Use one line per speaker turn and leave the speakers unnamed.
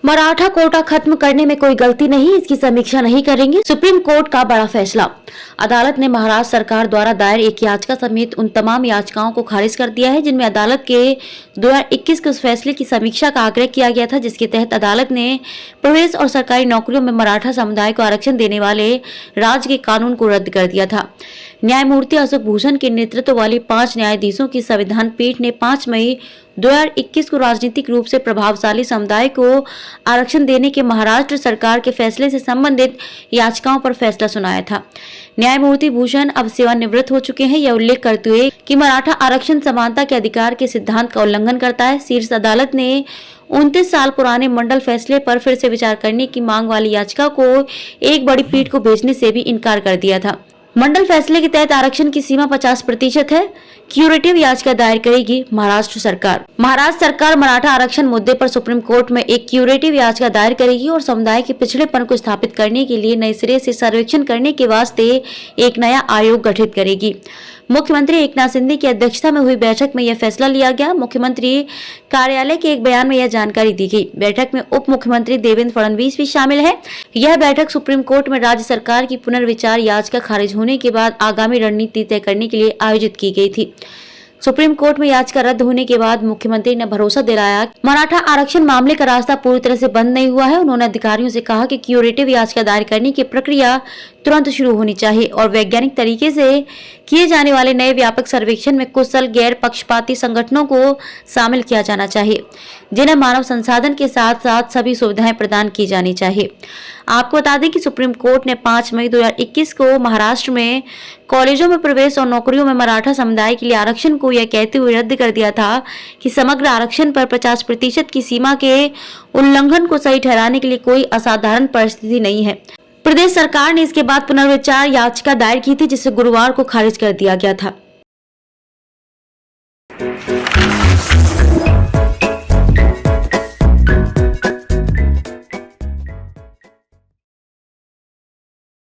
मराठा कोटा खत्म करने में कोई गलती नहीं, इसकी समीक्षा नहीं करेंगे। सुप्रीम कोर्ट का बड़ा फैसला। अदालत ने महाराष्ट्र सरकार द्वारा दायर एक याचिका समेत उन तमाम याचिकाओं को खारिज कर दिया है जिनमें अदालत के 2021 के उस फैसले की समीक्षा का आग्रह किया गया था जिसके तहत अदालत ने प्रवेश और सरकारी नौकरियों में मराठा समुदाय को आरक्षण देने वाले राज्य के कानून को रद्द कर दिया था। न्यायमूर्ति अशोक भूषण के नेतृत्व वाली 5 न्यायाधीशों की संविधान पीठ ने 5 मई 2021 को राजनीतिक रूप से प्रभावशाली समुदाय को आरक्षण देने के महाराष्ट्र सरकार के फैसले से संबंधित याचिकाओं पर फैसला सुनाया था। न्यायमूर्ति भूषण अब सेवानिवृत्त हो चुके हैं। यह उल्लेख करते हुए कि मराठा आरक्षण समानता के अधिकार के सिद्धांत का उल्लंघन करता है। शीर्ष अदालत ने 29 साल पुराने मंडल फैसले पर फिर से विचार करने की मांग वाली याचिका को एक बड़ी पीठ को भेजने से भी इनकार कर दिया था। मंडल फैसले के तहत आरक्षण की सीमा 50% है। क्यूरेटिव याचिका दायर करेगी महाराष्ट्र सरकार। महाराष्ट्र सरकार मराठा आरक्षण मुद्दे पर सुप्रीम कोर्ट में एक क्यूरेटिव याचिका दायर करेगी और समुदाय के पिछड़ेपन को स्थापित करने के लिए नए सिरे से सर्वेक्षण करने के वास्ते एक नया आयोग गठित करेगी। मुख्यमंत्री एकनाथ शिंदे की अध्यक्षता में हुई बैठक में यह फैसला लिया गया। मुख्यमंत्री कार्यालय के एक बयान में यह जानकारी दी गई। बैठक में उप मुख्यमंत्री देवेंद्र फडणवीस भी शामिल है। यह बैठक सुप्रीम कोर्ट में राज्य सरकार की पुनर्विचार याचिका खारिज होने के बाद आगामी रणनीति तय करने के लिए आयोजित की गई थी। सुप्रीम कोर्ट में याचिका रद्द होने के बाद मुख्यमंत्री ने भरोसा दिलाया मराठा आरक्षण मामले का रास्ता पूरी तरह से बंद नहीं हुआ है। उन्होंने अधिकारियों से कहा कि क्यूरेटिव याचिका दायर करने की प्रक्रिया तुरंत शुरू होनी चाहिए और वैज्ञानिक तरीके से किए जाने वाले नए व्यापक सर्वेक्षण में कुशल गैर पक्षपाती संगठनों को शामिल किया जाना चाहिए जिन्हें मानव संसाधन के साथ साथ सभी सुविधाएं प्रदान की जानी चाहिए। आपको बता दें कि सुप्रीम कोर्ट ने 5 मई 2021 को महाराष्ट्र में कॉलेजों में प्रवेश और नौकरियों में मराठा समुदाय के लिए आरक्षण को यह कहते हुए रद्द कर दिया था कि समग्र आरक्षण पर 50% की सीमा के उल्लंघन को सही ठहराने के लिए कोई असाधारण परिस्थिति नहीं है। प्रदेश सरकार ने इसके बाद पुनर्विचार याचिका दायर की थी जिसे गुरुवार को खारिज कर दिया गया था।